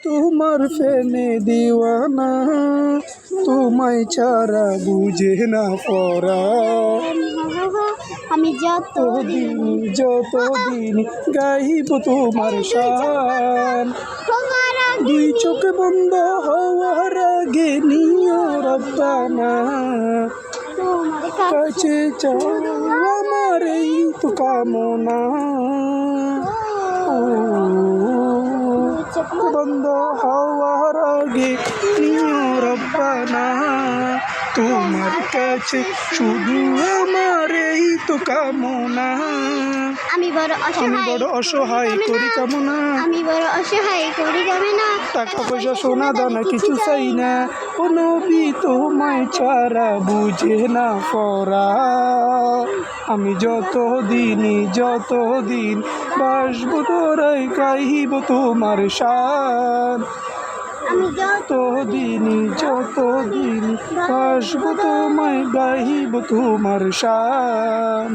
তোমার ফেনে দিওয়ানা, তোমায় ছাড়া বুঝে না পরাণ। আমি যতদিন গাইব তোমার শান, দুই চোখ বন্ধ হওয়ার আগে নিও রব্বানা, কাছে চাও আমার এই তো কামনা। চোখ বন্ধ হওয়ার আগে নিও রব্বানা, তোমার কাছে শুধু আমার এই তো কামনা। আমি বড় অসহায় করি কামনা, আমি বড় অসহায় করি কামনা। টাকা পয়সা সোনা দানা কিছু চাই না, ও নবী তোমায় ছাড়া বুঝে না পরাণ। আমি যতদিন বাসবো তোরাই গাইব তোমার শান। আমি যতদিন বাসবো তোমায় গাইব তোমার শান।